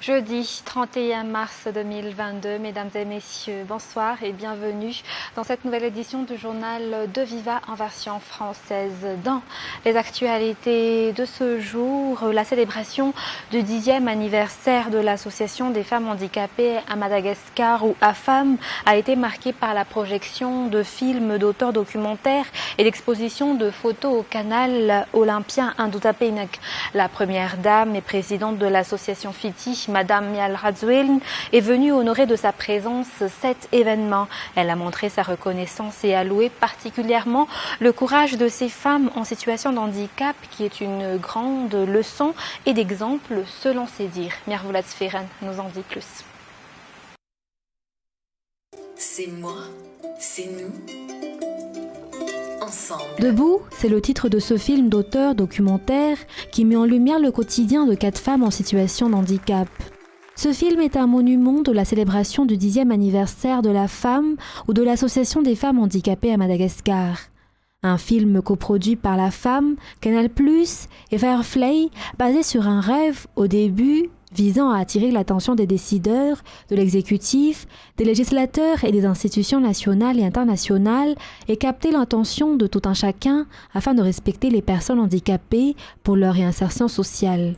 Jeudi 31 mars 2022, mesdames et messieurs, bonsoir et bienvenue dans cette nouvelle édition du journal de Viva en version française. Dans les actualités de ce jour, la célébration du 10e anniversaire de l'Association des femmes handicapées à Madagascar ou AFAM a été marquée par la projection de films d'auteurs documentaires et l'exposition de photos au canal olympien Indutapénac. La première dame et présidente de l'association FITI, Madame Mial Radzoueln, est venue honorer de sa présence cet événement. Elle a montré sa reconnaissance et a loué particulièrement le courage de ces femmes en situation de handicap qui est une grande leçon et d'exemple selon ses dires. Mirvolat Sferan nous en dit plus. C'est moi, c'est nous. Ensemble. Debout, c'est le titre de ce film d'auteur documentaire qui met en lumière le quotidien de 4 femmes en situation de handicap. Ce film est un monument de la célébration du 10e anniversaire de la femme ou de l'Association des femmes handicapées à Madagascar. Un film coproduit par la femme, Canal+, et Firefly, basé sur un rêve au début visant à attirer l'attention des décideurs, de l'exécutif, des législateurs et des institutions nationales et internationales et capter l'intention de tout un chacun afin de respecter les personnes handicapées pour leur réinsertion sociale.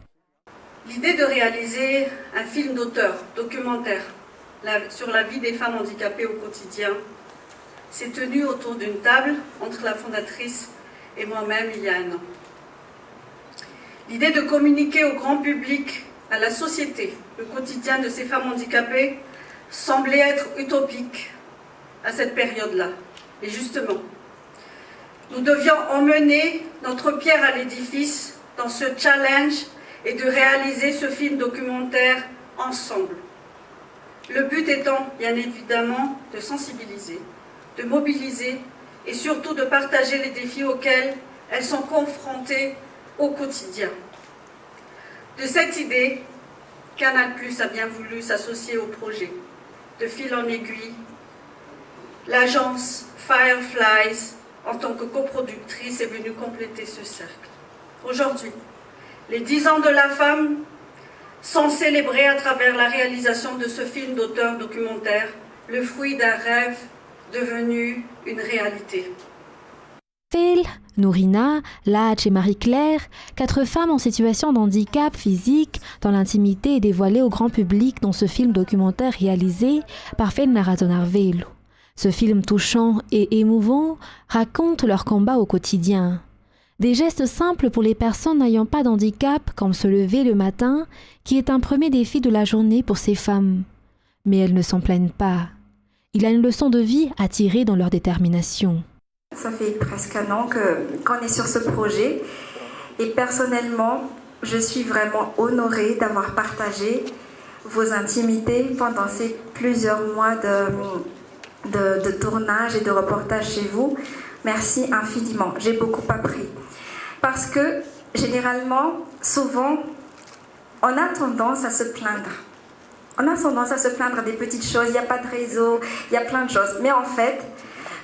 L'idée de réaliser un film d'auteur, documentaire, sur la vie des femmes handicapées au quotidien, s'est tenue autour d'une table entre la fondatrice et moi-même il y a un an. L'idée de communiquer au grand public, à la société, le quotidien de ces femmes handicapées semblait être utopique à cette période-là. Et justement, nous devions emmener notre pierre à l'édifice dans ce challenge et de réaliser ce film documentaire ensemble. Le but étant, bien évidemment, de sensibiliser, de mobiliser et surtout de partager les défis auxquels elles sont confrontées au quotidien. De cette idée, Canal+ a bien voulu s'associer au projet. De fil en aiguille, l'agence Fireflies, en tant que coproductrice, est venue compléter ce cercle. Aujourd'hui, les 10 ans de la femme sont célébrés à travers la réalisation de ce film d'auteur documentaire, le fruit d'un rêve devenu une réalité. Phil, Nourina, Lach et Marie-Claire, 4 femmes en situation de handicap physique dans l'intimité et dévoilées au grand public dans ce film documentaire réalisé par Phil Naratonarvelu. Ce film touchant et émouvant raconte leur combat au quotidien. Des gestes simples pour les personnes n'ayant pas d'handicap, comme se lever le matin, qui est un premier défi de la journée pour ces femmes. Mais elles ne s'en plaignent pas. Il y a une leçon de vie à tirer dans leur détermination. Ça fait presque un an qu'on est sur ce projet et personnellement, je suis vraiment honorée d'avoir partagé vos intimités pendant ces plusieurs mois de tournage et de reportage chez vous. Merci infiniment, j'ai beaucoup appris. Parce que généralement, souvent, on a tendance à se plaindre. On a tendance à se plaindre des petites choses, il n'y a pas de réseau, il y a plein de choses. Mais en fait,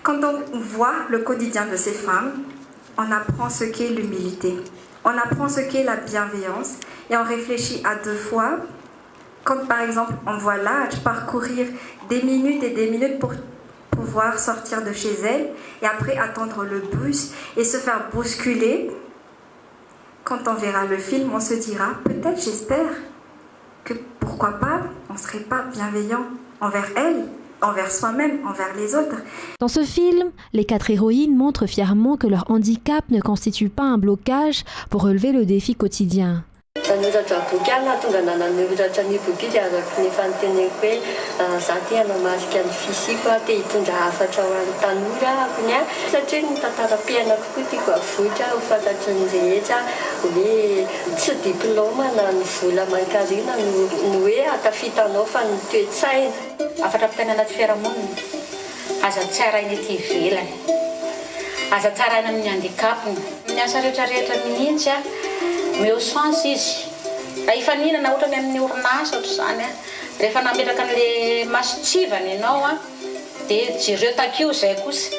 quand on voit le quotidien de ces femmes, on apprend ce qu'est l'humilité, on apprend ce qu'est la bienveillance et on réfléchit à 2 fois. Quand par exemple on voit Lach parcourir des minutes et des minutes pour pouvoir sortir de chez elle et après attendre le bus et se faire bousculer, quand on verra le film, on se dira peut-être, j'espère, que pourquoi pas, on ne serait pas bienveillant envers elle, envers soi-même, envers les autres. Dans ce film, les 4 héroïnes montrent fièrement que leur handicap ne constitue pas un blocage pour relever le défi quotidien. Afatra amin'ny tany anaty fiarahamonina, aza tsaraina ety ivelany, aza tsaraina amin'ny handikapina. Miasa rehetrarehetra mihitsy meo chance izy. Raha hifaninana ohatrany amin'ny orinasa ohatr'izany rehefa nametraka an'ilay masotsivana ianao dia jereo takio izay kosa.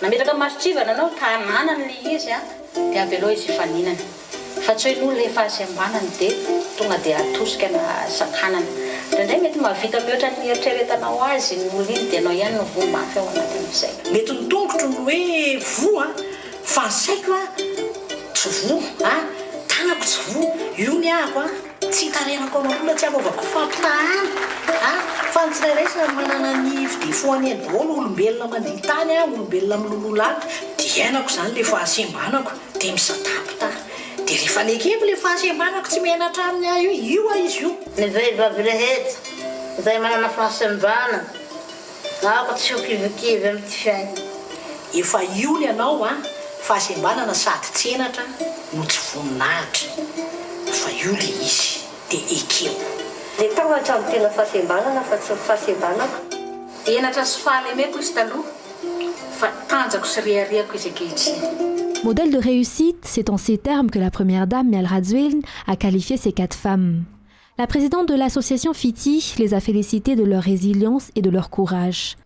Nametraka masotsivana ianao ka hananan'ilay izy dia avy aloha izy hifaninana. Fa tsy hoe n'olona efa azy ambanany dia tonga dia atosika na sakanana ndraindray mety mahavita mihoatra ny eritreretanao azy ny olo iny dia anao ihany no vo mafy ao anatin'izay mety ny tongotro ny hoe vo a fa saiko a tsy vo a tanako tsy vo io ny ahako a tsy hitarenako aman'olona tsy avaovako fampitahana a fa ny tsirairay manana ny fidefoany daholo olombelona mandeha tany a olombelona milolola any dia iainako zany le fahasembanako dia misatapita dia rehefa nekevy le fahasembanako tsy menatra aminy ahy io a izy io ny vehivavy rehetra izay manana fahasembana ako tsy ho kivokivy amin'ny ty fiaina efa io ny anao a fahasembanana sady tsenatra no tsy voninahitra fa io le izy dia ekeo le tao hatramo tena fahasembanana fa tsy fahasembanako enatra sy fahalemeko izy taloha fa tanjako sy riariako izy ankehitriny. Modèle de réussite, c'est en ces termes que la première dame Mial Radzouelne a qualifié ces 4 femmes. La présidente de l'association FITI les a félicitées de leur résilience et de leur courage.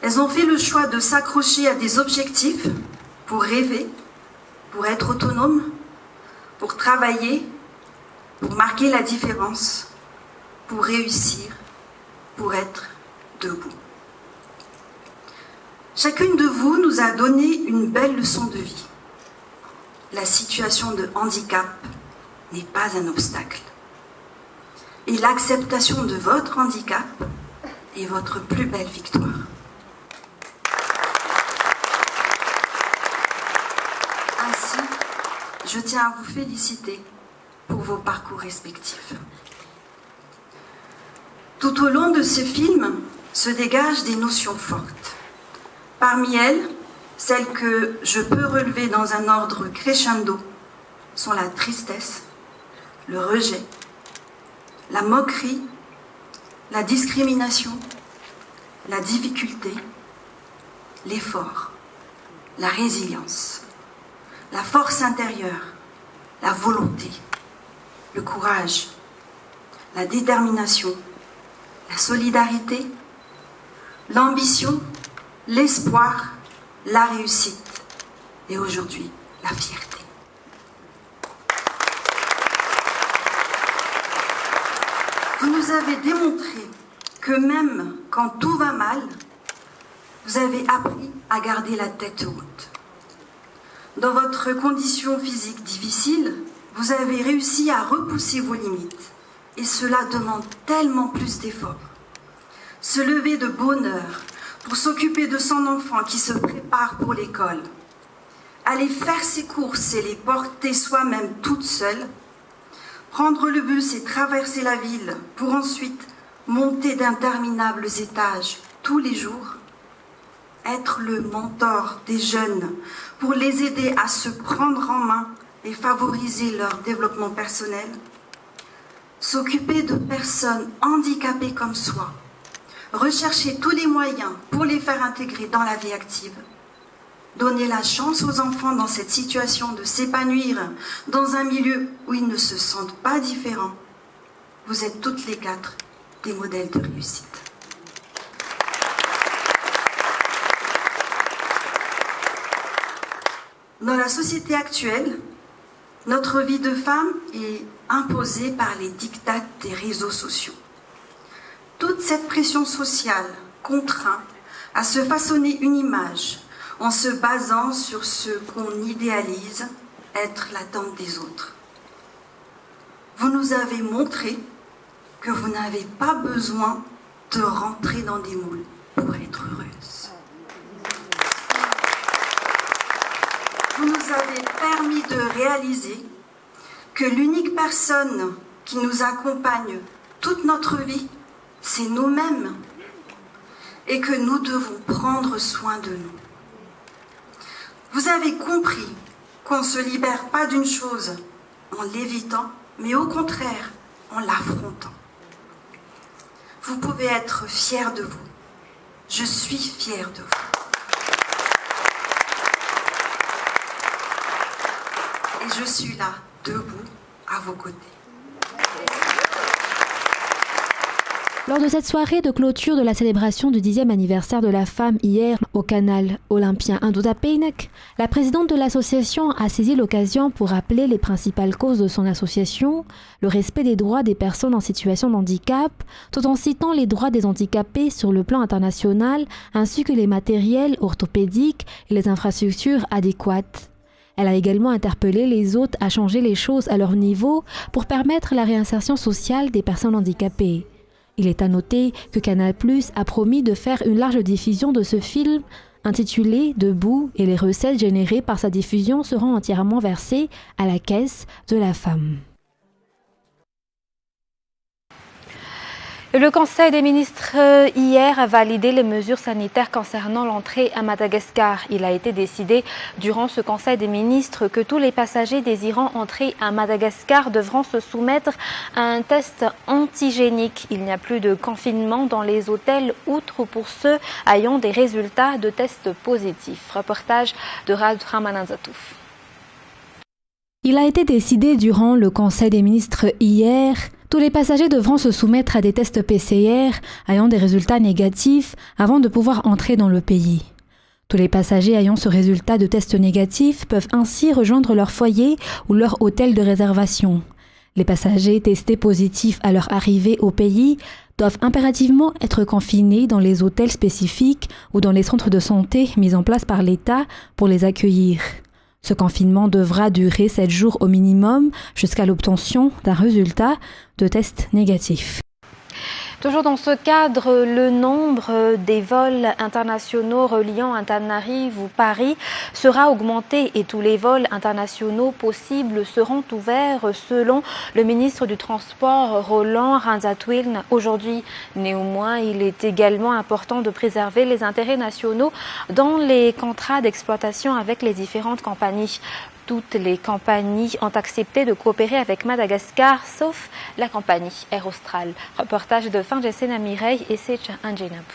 Elles ont fait le choix de s'accrocher à des objectifs pour rêver, pour être autonomes, pour travailler, pour marquer la différence, pour réussir, pour être debout. Chacune de vous nous a donné une belle leçon de vie. La situation de handicap n'est pas un obstacle. Et l'acceptation de votre handicap est votre plus belle victoire. Ainsi, je tiens à vous féliciter pour vos parcours respectifs. Tout au long de ce film se dégagent des notions fortes. Parmi elles, celles que je peux relever dans un ordre crescendo sont la tristesse, le rejet, la moquerie, la discrimination, la difficulté, l'effort, la résilience, la force intérieure, la volonté, le courage, la détermination, la solidarité, l'ambition, l'espoir, la réussite et aujourd'hui la fierté. Vous nous avez démontré que même quand tout va mal, vous avez appris à garder la tête haute. Dans votre condition physique difficile, vous avez réussi à repousser vos limites et cela demande tellement plus d'efforts. Se lever de bonne heure pour s'occuper de son enfant qui se prépare pour l'école, aller faire ses courses et les porter soi-même toute seule, prendre le bus et traverser la ville pour ensuite monter d'interminables étages tous les jours, être le mentor des jeunes pour les aider à se prendre en main et favoriser leur développement personnel, s'occuper de personnes handicapées comme soi, rechercher tous les moyens pour les faire intégrer dans la vie active, donner la chance aux enfants dans cette situation de s'épanouir dans un milieu où ils ne se sentent pas différents. Vous êtes toutes les 4 des modèles de réussite. Dans la société actuelle, notre vie de femme est imposée par les diktats des réseaux sociaux. Toute cette pression sociale contraint à se façonner une image en se basant sur ce qu'on idéalise être l'attente des autres. Vous nous avez montré que vous n'avez pas besoin de rentrer dans des moules pour être heureuse. Vous nous avez permis de réaliser que l'unique personne qui nous accompagne toute notre vie, c'est nous-mêmes et que nous devons prendre soin de nous. Vous avez compris qu'on ne se libère pas d'une chose en l'évitant, mais au contraire en l'affrontant. Vous pouvez être fiers de vous. Je suis fière de vous. Et je suis là, debout, à vos côtés. Lors de cette soirée de clôture de la célébration du 10e anniversaire de la femme hier au canal olympien Indutapeinek, la présidente de l'association a saisi l'occasion pour rappeler les principales causes de son association, le respect des droits des personnes en situation de handicap, tout en citant les droits des handicapés sur le plan international ainsi que les matériels orthopédiques et les infrastructures adéquates. Elle a également interpellé les hôtes à changer les choses à leur niveau pour permettre la réinsertion sociale des personnes handicapées. Il est à noter que Canal+ a promis de faire une large diffusion de ce film intitulé Debout et les recettes générées par sa diffusion seront entièrement versées à la caisse de la femme. Le Conseil des ministres hier a validé les mesures sanitaires concernant l'entrée à Madagascar. Il a été décidé durant ce Conseil des ministres que tous les passagers désirant entrer à Madagascar devront se soumettre à un test antigénique. Il n'y a plus de confinement dans les hôtels, outre pour ceux ayant des résultats de tests positifs. Reportage de Raman Zatouf. Il a été décidé durant le Conseil des ministres hier. Tous les passagers devront se soumettre à des tests PCR ayant des résultats négatifs avant de pouvoir entrer dans le pays. Tous les passagers ayant ce résultat de test négatif peuvent ainsi rejoindre leur foyer ou leur hôtel de réservation. Les passagers testés positifs à leur arrivée au pays doivent impérativement être confinés dans les hôtels spécifiques ou dans les centres de santé mis en place par l'État pour les accueillir. Ce confinement devra durer 7 jours au minimum jusqu'à l'obtention d'un résultat de test négatif. Toujours dans ce cadre, le nombre des vols internationaux reliant Antananarive ou Paris sera augmenté et tous les vols internationaux possibles seront ouverts selon le ministre du Transport Roland Ranzatwiln aujourd'hui. Néanmoins, il est également important de préserver les intérêts nationaux dans les contrats d'exploitation avec les différentes compagnies. Toutes les compagnies ont accepté de coopérer avec Madagascar, sauf la compagnie Air Austral. Reportage de Fanjessena Mireille et Secha Anjenab.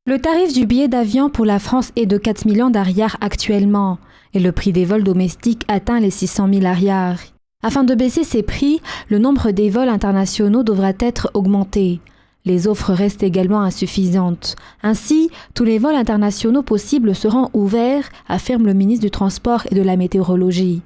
Le tarif du billet d'avion pour la France est de 4 millions d'ariars actuellement et le prix des vols domestiques atteint les 600 000 ariars. Afin de baisser ces prix, le nombre des vols internationaux devra être augmenté. Les offres restent également insuffisantes. Ainsi, tous les vols internationaux possibles seront ouverts, affirme le ministre du Transport et de la Météorologie.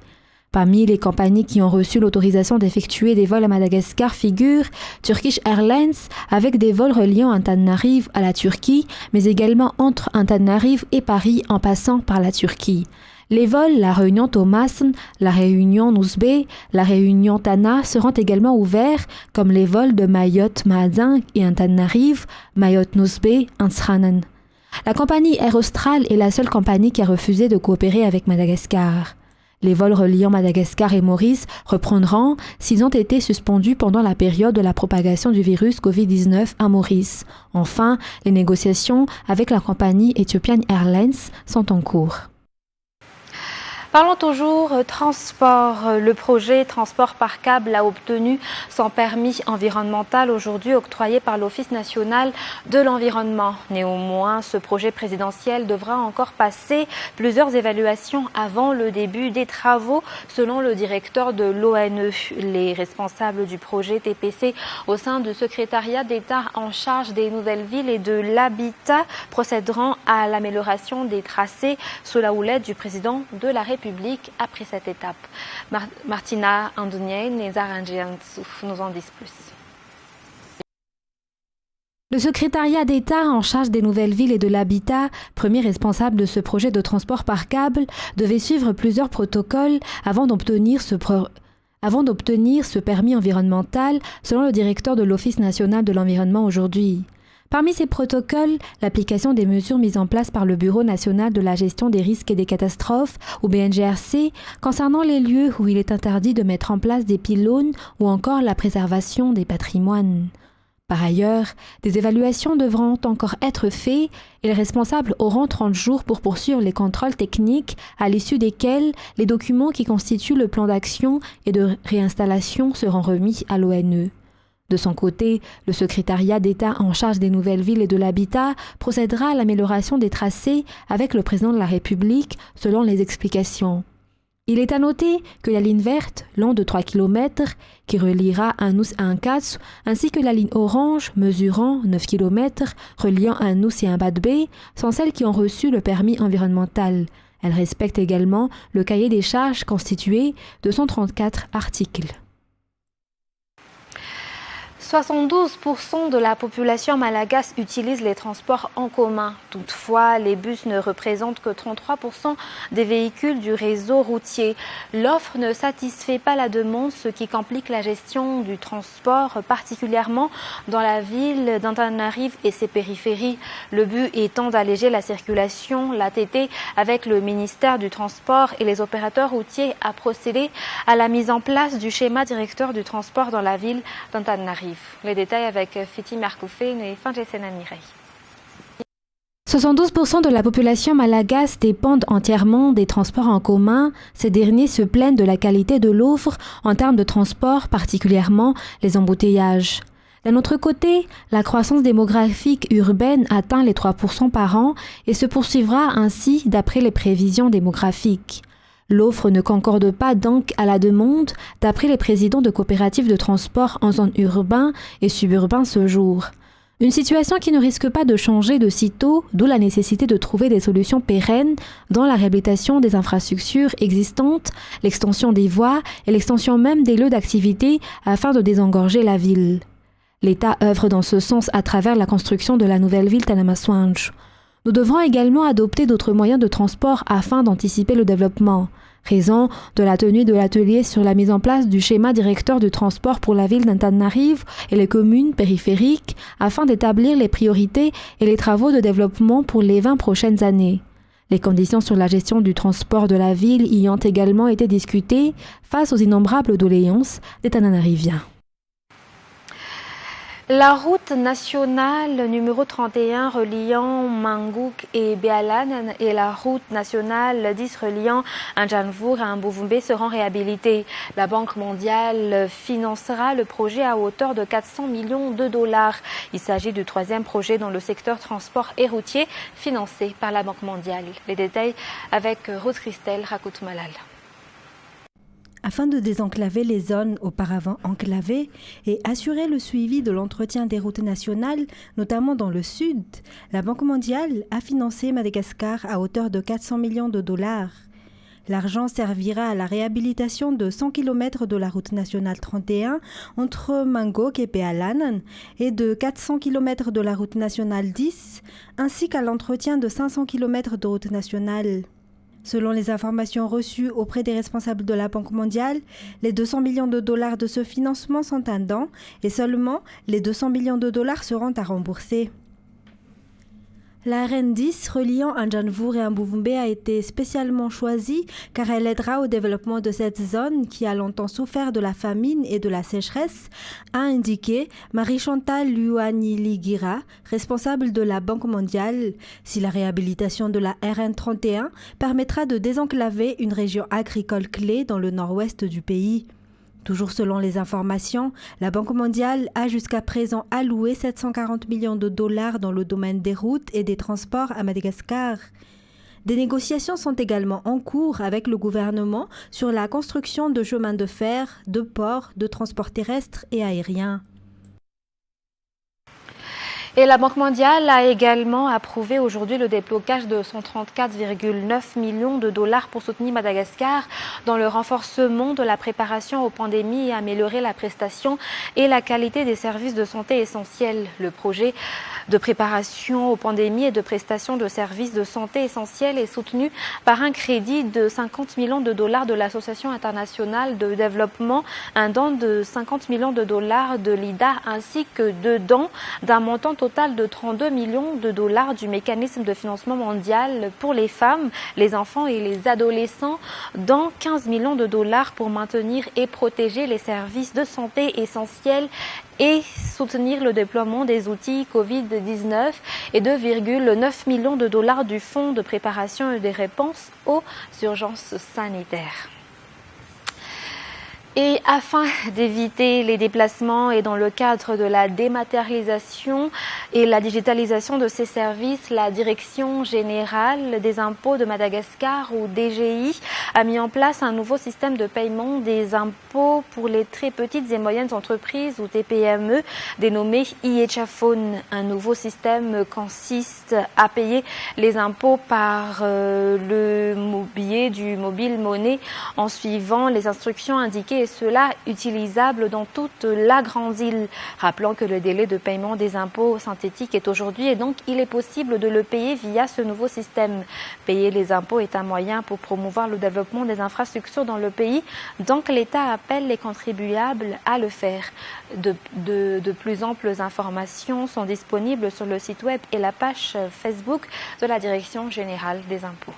Parmi les compagnies qui ont reçu l'autorisation d'effectuer des vols à Madagascar figurent Turkish Airlines avec des vols reliant Antananarive à la Turquie, mais également entre Antananarive et Paris en passant par la Turquie. Les vols La Réunion-Thomasin, La Réunion-Nousbé, La Réunion-Tana seront également ouverts, comme les vols de Mayotte-Mahadin et Antananarive, Mayotte-Nousbé-Ansranan. La compagnie Air Austral est la seule compagnie qui a refusé de coopérer avec Madagascar. Les vols reliant Madagascar et Maurice reprendront s'ils ont été suspendus pendant la période de la propagation du virus Covid-19 à Maurice. Enfin, les négociations avec la compagnie Ethiopian Airlines sont en cours. Parlons toujours transport. Le projet Transport par câble a obtenu son permis environnemental aujourd'hui octroyé par l'Office national de l'environnement. Néanmoins, ce projet présidentiel devra encore passer plusieurs évaluations avant le début des travaux, selon le directeur de l'ONE. Les responsables du projet TPC au sein du secrétariat d'État en charge des nouvelles villes et de l'habitat procéderont à l'amélioration des tracés sous la houlette du président de la République après cette étape. Martina Andouniaine et Zaranjiansou nous en disent plus. Le secrétariat d'État en charge des nouvelles villes et de l'habitat, premier responsable de ce projet de transport par câble, devait suivre plusieurs protocoles avant d'obtenir ce permis environnemental, selon le directeur de l'Office national de l'environnement aujourd'hui. Parmi ces protocoles, l'application des mesures mises en place par le Bureau national de la gestion des risques et des catastrophes, ou BNGRC, concernant les lieux où il est interdit de mettre en place des pylônes ou encore la préservation des patrimoines. Par ailleurs, des évaluations devront encore être faites et les responsables auront 30 jours pour poursuivre les contrôles techniques à l'issue desquels les documents qui constituent le plan d'action et de réinstallation seront remis à l'ONE. De son côté, le secrétariat d'État en charge des nouvelles villes et de l'habitat procédera à l'amélioration des tracés avec le président de la République selon les explications. Il est à noter que la ligne verte, longue de 3 km, qui reliera Anous à Ankatsu, ainsi que la ligne orange, mesurant 9 km, reliant Anous et Mbadbe, sont celles qui ont reçu le permis environnemental. Elles respectent également le cahier des charges constitué de 134 articles. 72% de la population malagasy utilise les transports en commun. Toutefois, les bus ne représentent que 33% des véhicules du réseau routier. L'offre ne satisfait pas la demande, ce qui complique la gestion du transport, particulièrement dans la ville d'Antananarive et ses périphéries. Le but étant d'alléger la circulation, l'ATT, avec le ministère du Transport et les opérateurs routiers, a procédé à la mise en place du schéma directeur du transport dans la ville d'Antananarive. Les détails avec Fiti Markoufé et Fanjesena Mireille. 72% de la population malagasy dépendent entièrement des transports en commun. Ces derniers se plaignent de la qualité de l'offre en termes de transport, particulièrement les embouteillages. D'un autre côté, la croissance démographique urbaine atteint les 3% par an et se poursuivra ainsi d'après les prévisions démographiques. L'offre ne concorde pas donc à la demande, d'après les présidents de coopératives de transport en zone urbain et suburbain ce jour. Une situation qui ne risque pas de changer de sitôt, d'où la nécessité de trouver des solutions pérennes dans la réhabilitation des infrastructures existantes, l'extension des voies et l'extension même des lieux d'activité afin de désengorger la ville. L'État œuvre dans ce sens à travers la construction de la nouvelle ville Tanamaswanj. Nous devrons également adopter d'autres moyens de transport afin d'anticiper le développement. Raison de la tenue de l'atelier sur la mise en place du schéma directeur du transport pour la ville d'Antananarive et les communes périphériques afin d'établir les priorités et les travaux de développement pour les 20 prochaines années. Les conditions sur la gestion du transport de la ville y ont également été discutées face aux innombrables doléances des Tananariviens. La route nationale numéro 31 reliant Mangouk et Bealanan et la route nationale 10 reliant Anjanvour à Mbuvumbe seront réhabilitées. La Banque mondiale financera le projet à hauteur de 400 millions de dollars. Il s'agit du troisième projet dans le secteur transport et routier financé par la Banque mondiale. Les détails avec Rose Christelle Rakout-Malal. Afin de désenclaver les zones auparavant enclavées et assurer le suivi de l'entretien des routes nationales, notamment dans le sud, la Banque mondiale a financé Madagascar à hauteur de 400 millions de dollars. L'argent servira à la réhabilitation de 100 km de la route nationale 31 entre Mangouk et Bealanan et de 400 km de la route nationale 10, ainsi qu'à l'entretien de 500 km de route nationale. Selon les informations reçues auprès des responsables de la Banque mondiale, les 200 millions de dollars de ce financement sont un don et seulement les 200 millions de dollars seront à rembourser. La RN10 reliant Anjanvour et Mbuvumbe a été spécialement choisie car elle aidera au développement de cette zone qui a longtemps souffert de la famine et de la sécheresse, a indiqué Marie-Chantal Luaniligira, responsable de la Banque mondiale. Si la réhabilitation de la RN31 permettra de désenclaver une région agricole clé dans le nord-ouest du pays. Toujours selon les informations, la Banque mondiale a jusqu'à présent alloué 740 millions de dollars dans le domaine des routes et des transports à Madagascar. Des négociations sont également en cours avec le gouvernement sur la construction de chemins de fer, de ports, de transports terrestres et aériens. Et la Banque mondiale a également approuvé aujourd'hui le déblocage de 134,9 millions de dollars pour soutenir Madagascar dans le renforcement de la préparation aux pandémies et améliorer la prestation et la qualité des services de santé essentiels. Le projet de préparation aux pandémies et de prestation de services de santé essentiels est soutenu par un crédit de 50 millions de dollars de l'Association internationale de développement, un don de 50 millions de dollars de l'IDA ainsi que deux dons d'un montant total de 32 millions de dollars du mécanisme de financement mondial pour les femmes, les enfants et les adolescents, dont 15 millions de dollars pour maintenir et protéger les services de santé essentiels et soutenir le déploiement des outils Covid-19 et 2,9 millions de dollars du Fonds de préparation et des réponses aux urgences sanitaires. Et afin d'éviter les déplacements et dans le cadre de la dématérialisation et la digitalisation de ces services, la Direction générale des impôts de Madagascar, ou DGI, a mis en place un nouveau système de paiement des impôts pour les très petites et moyennes entreprises ou TPME, dénommé IECHAFON. Un nouveau système consiste à payer les impôts par le biais du mobile monnaie en suivant les instructions indiquées, et cela utilisable dans toute la grande île. Rappelons que le délai de paiement des impôts synthétiques est aujourd'hui et donc il est possible de le payer via ce nouveau système. Payer les impôts est un moyen pour promouvoir le développement des infrastructures dans le pays, donc l'État appelle les contribuables à le faire. De plus amples informations sont disponibles sur le site web et la page Facebook de la Direction générale des impôts.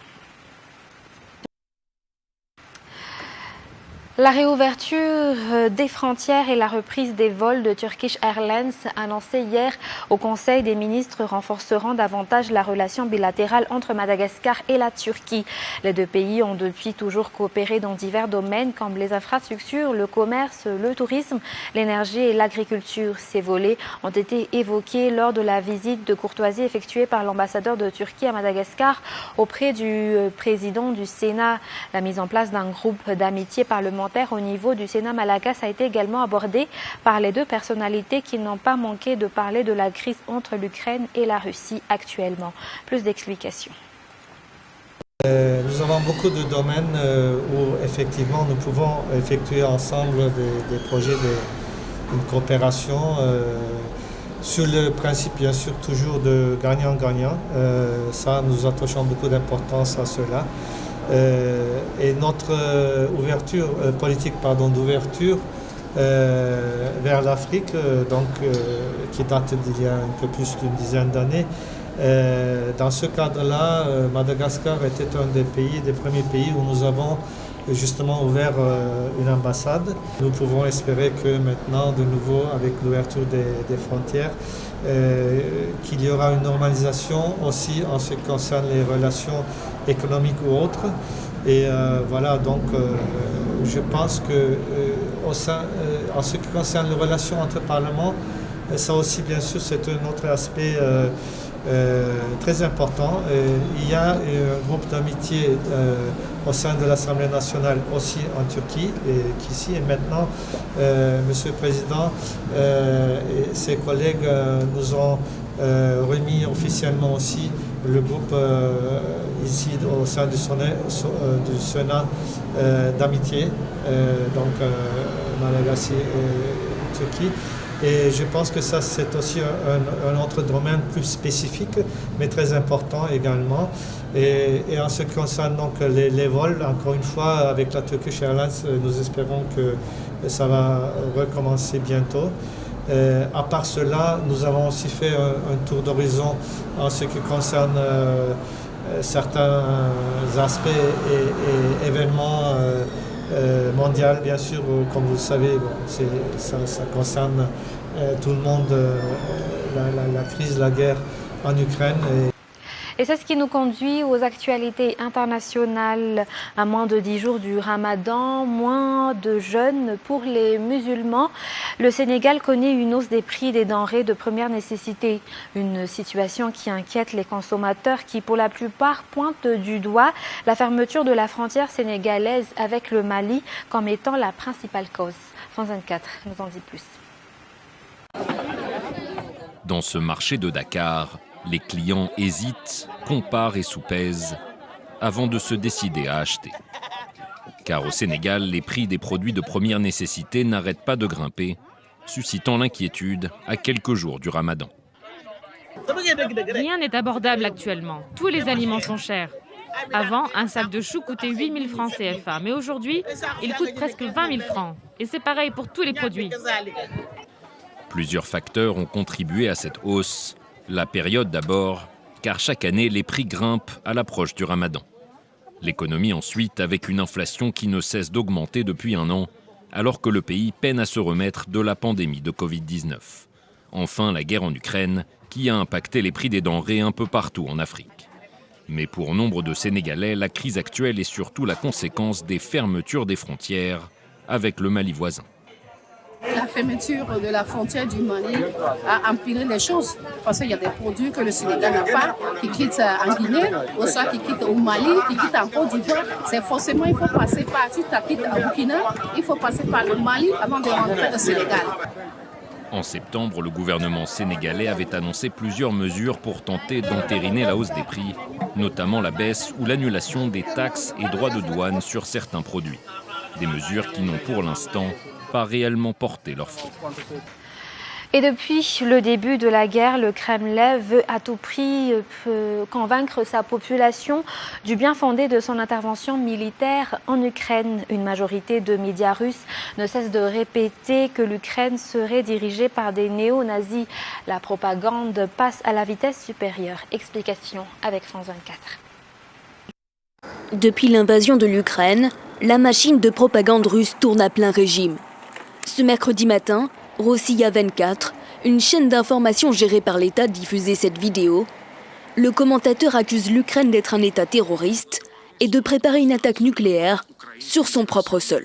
La réouverture des frontières et la reprise des vols de Turkish Airlines annoncée hier au Conseil des ministres renforceront davantage la relation bilatérale entre Madagascar et la Turquie. Les deux pays ont depuis toujours coopéré dans divers domaines comme les infrastructures, le commerce, le tourisme, l'énergie et l'agriculture. Ces volets ont été évoqués lors de la visite de courtoisie effectuée par l'ambassadeur de Turquie à Madagascar auprès du président du Sénat. La mise en place d'un groupe d'amitié parlementaire au niveau du Sénat malagas a été également abordée par les deux personnalités qui n'ont pas manqué de parler de la crise entre l'Ukraine et la Russie actuellement. Plus d'explications. Nous avons beaucoup de domaines où effectivement nous pouvons effectuer ensemble des projets de coopération sur le principe bien sûr toujours de gagnant-gagnant. Ça, nous attachons beaucoup d'importance à cela. Et notre politique d'ouverture vers l'Afrique, qui date d'il y a un peu plus d'une dizaine d'années. Dans ce cadre-là, Madagascar était un des premiers pays où nous avons justement ouvert une ambassade. Nous pouvons espérer que maintenant, de nouveau, avec l'ouverture des frontières, qu'il y aura une normalisation aussi en ce qui concerne les relations économiques ou autres. Et voilà, donc je pense que en ce qui concerne les relations entre parlements, ça aussi bien sûr c'est un autre aspect très important. Il y a un groupe d'amitié au sein de l'Assemblée nationale aussi en Turquie, et maintenant Monsieur le Président et ses collègues nous ont remis officiellement aussi le groupe ici au sein du Sénat d'amitié, Madagascar et Turquie. Et je pense que ça, c'est aussi un autre domaine plus spécifique, mais très important également. Et en ce qui concerne donc les vols, encore une fois, avec la Turkish Airlines, nous espérons que ça va recommencer bientôt. À part cela, nous avons aussi fait un tour d'horizon en ce qui concerne certains aspects et événements mondiaux, bien sûr, comme vous le savez, ça concerne tout le monde, la crise, la guerre en Ukraine. Et c'est ce qui nous conduit aux actualités internationales. À moins de 10 jours du Ramadan, moins de jeûne pour les musulmans. Le Sénégal connaît une hausse des prix des denrées de première nécessité. Une situation qui inquiète les consommateurs qui, pour la plupart, pointent du doigt la fermeture de la frontière sénégalaise avec le Mali comme étant la principale cause. France 24 nous en dit plus. Dans ce marché de Dakar, les clients hésitent, comparent et soupèsent avant de se décider à acheter. Car au Sénégal, les prix des produits de première nécessité n'arrêtent pas de grimper, suscitant l'inquiétude à quelques jours du Ramadan. Rien n'est abordable actuellement. Tous les aliments sont chers. Avant, un sac de choux coûtait 8 000 francs CFA, mais aujourd'hui, il coûte presque 20 000 francs. Et c'est pareil pour tous les produits. Plusieurs facteurs ont contribué à cette hausse. La période d'abord, car chaque année, les prix grimpent à l'approche du Ramadan. L'économie ensuite, avec une inflation qui ne cesse d'augmenter depuis un an, alors que le pays peine à se remettre de la pandémie de Covid-19. Enfin, la guerre en Ukraine, qui a impacté les prix des denrées un peu partout en Afrique. Mais pour nombre de Sénégalais, la crise actuelle est surtout la conséquence des fermetures des frontières avec le Mali voisin. La fermeture de la frontière du Mali a empiré les choses parce qu'il y a des produits que le Sénégal n'a pas, qui quittent en Guinée, ou soit qui quittent au Mali, qui quittent en Côte d'Ivoire. C'est forcément, il faut passer par, si tu quittes au Burkina, il faut passer par le Mali avant de rentrer au Sénégal. En septembre, le gouvernement sénégalais avait annoncé plusieurs mesures pour tenter d'entériner la hausse des prix, notamment la baisse ou l'annulation des taxes et droits de douane sur certains produits. Des mesures qui n'ont pour l'instant pas réellement porté leurs fruits. Et depuis le début de la guerre, le Kremlin veut à tout prix convaincre sa population du bien fondé de son intervention militaire en Ukraine. Une majorité de médias russes ne cesse de répéter que l'Ukraine serait dirigée par des néo-nazis. La propagande passe à la vitesse supérieure. Explication avec France 24. Depuis l'invasion de l'Ukraine, la machine de propagande russe tourne à plein régime. Ce mercredi matin, Rossiya 24, une chaîne d'information gérée par l'État, diffusait cette vidéo. Le commentateur accuse l'Ukraine d'être un État terroriste et de préparer une attaque nucléaire sur son propre sol.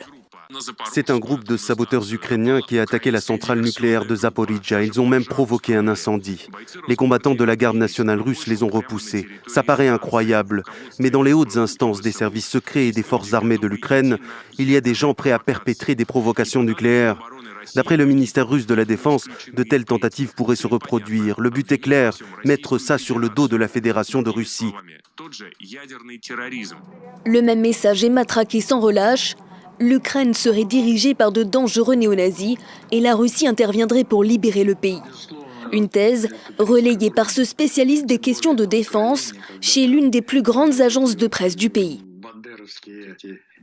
C'est un groupe de saboteurs ukrainiens qui a attaqué la centrale nucléaire de Zaporijia. Ils ont même provoqué un incendie. Les combattants de la garde nationale russe les ont repoussés. Ça paraît incroyable, mais dans les hautes instances des services secrets et des forces armées de l'Ukraine, il y a des gens prêts à perpétrer des provocations nucléaires. D'après le ministère russe de la Défense, de telles tentatives pourraient se reproduire. Le but est clair, mettre ça sur le dos de la Fédération de Russie. Le même message est matraqué sans relâche. L'Ukraine serait dirigée par de dangereux néo-nazis et la Russie interviendrait pour libérer le pays. Une thèse relayée par ce spécialiste des questions de défense chez l'une des plus grandes agences de presse du pays.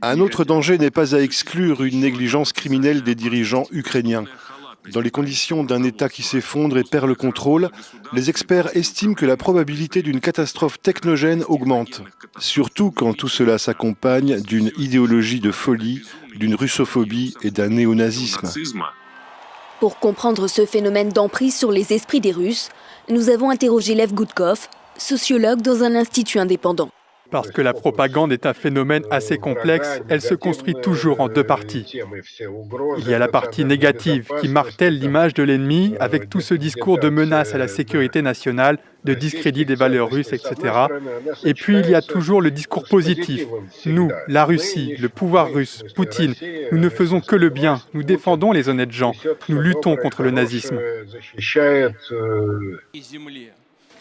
Un autre danger n'est pas à exclure, une négligence criminelle des dirigeants ukrainiens. Dans les conditions d'un État qui s'effondre et perd le contrôle, les experts estiment que la probabilité d'une catastrophe technogène augmente. Surtout quand tout cela s'accompagne d'une idéologie de folie, d'une russophobie et d'un néonazisme. Pour comprendre ce phénomène d'emprise sur les esprits des Russes, nous avons interrogé Lev Gudkov, sociologue dans un institut indépendant. Parce que la propagande est un phénomène assez complexe, elle se construit toujours en deux parties. Il y a la partie négative qui martèle l'image de l'ennemi avec tout ce discours de menace à la sécurité nationale, de discrédit des valeurs russes, etc. Et puis il y a toujours le discours positif. Nous, la Russie, le pouvoir russe, Poutine, nous ne faisons que le bien, nous défendons les honnêtes gens, nous luttons contre le nazisme.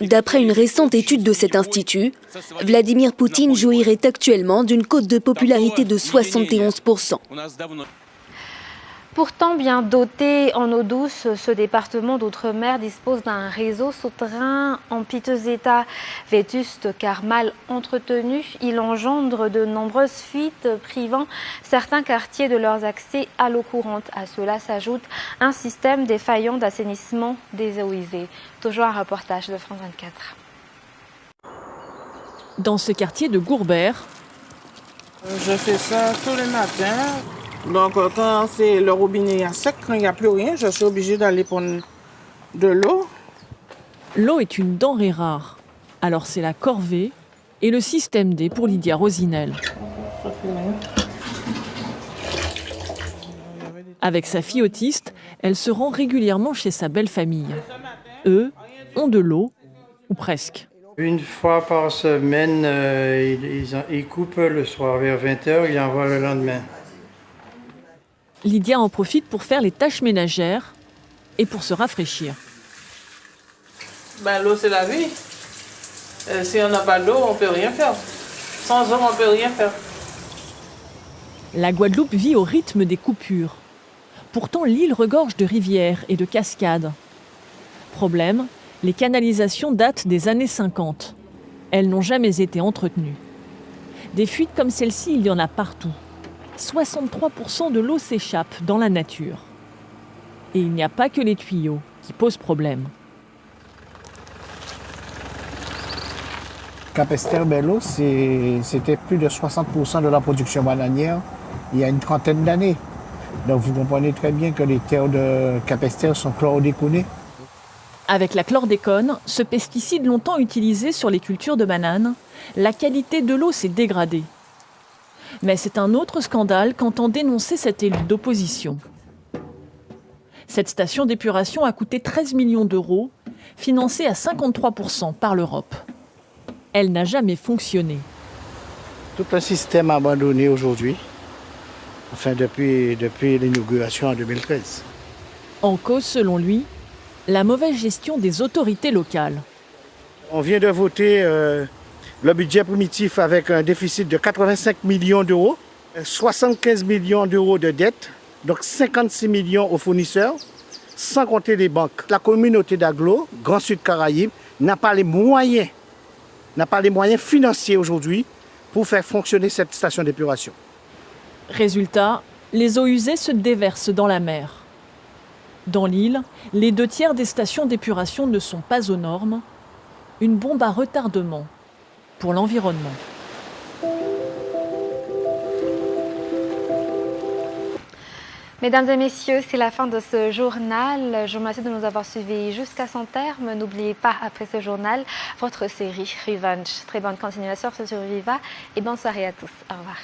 D'après une récente étude de cet institut, Vladimir Poutine jouirait actuellement d'une cote de popularité de 71%. Pourtant bien doté en eau douce, ce département d'outre-mer dispose d'un réseau souterrain en piteux état. Vétuste car mal entretenu, il engendre de nombreuses fuites privant certains quartiers de leurs accès à l'eau courante. À cela s'ajoute un système défaillant d'assainissement des eaux usées. Toujours un reportage de France 24. Dans ce quartier de Gourbert, je fais ça tous les matins. Donc quand c'est le robinet à sec, quand il n'y a plus rien, je suis obligée d'aller prendre de l'eau. L'eau est une denrée rare. Alors c'est la corvée et le système D pour Lydia Rosinel. Avec sa fille autiste, elle se rend régulièrement chez sa belle famille. Eux ont de l'eau, ou presque. Une fois par semaine, ils coupent le soir vers 20h, ils envoient le lendemain. Lydia en profite pour faire les tâches ménagères et pour se rafraîchir. L'eau, c'est la vie. Si on n'a pas d'eau, on ne peut rien faire. Sans eau, on ne peut rien faire. La Guadeloupe vit au rythme des coupures. Pourtant, l'île regorge de rivières et de cascades. Problème, les canalisations datent des années 50. Elles n'ont jamais été entretenues. Des fuites comme celle-ci, il y en a partout. 63% de l'eau s'échappe dans la nature. Et il n'y a pas que les tuyaux qui posent problème. Capesterre-Belle-Eau, c'était plus de 60% de la production bananière il y a une trentaine d'années. Donc vous comprenez très bien que les terres de Capesterre sont chlordéconées. Avec la chlordécone, ce pesticide longtemps utilisé sur les cultures de bananes, la qualité de l'eau s'est dégradée. Mais c'est un autre scandale qu'entend dénoncer cet élu d'opposition. Cette station d'épuration a coûté 13 millions d'euros, financée à 53% par l'Europe. Elle n'a jamais fonctionné. Tout un système abandonné aujourd'hui, enfin depuis l'inauguration en 2013. En cause, selon lui, la mauvaise gestion des autorités locales. On vient de voter le budget primitif avec un déficit de 85 millions d'euros, 75 millions d'euros de dettes, donc 56 millions aux fournisseurs, sans compter les banques. La communauté d'Aglo, Grand Sud Caraïbes, n'a pas les moyens financiers aujourd'hui pour faire fonctionner cette station d'épuration. Résultat, les eaux usées se déversent dans la mer. Dans l'île, les 2/3 des stations d'épuration ne sont pas aux normes. Une bombe à retardement pour l'environnement. Mesdames et messieurs, c'est la fin de ce journal. Je vous remercie de nous avoir suivis jusqu'à son terme. N'oubliez pas, après ce journal, votre série Revenge. Très bonne continuation sur Viva et bonne soirée à tous. Au revoir.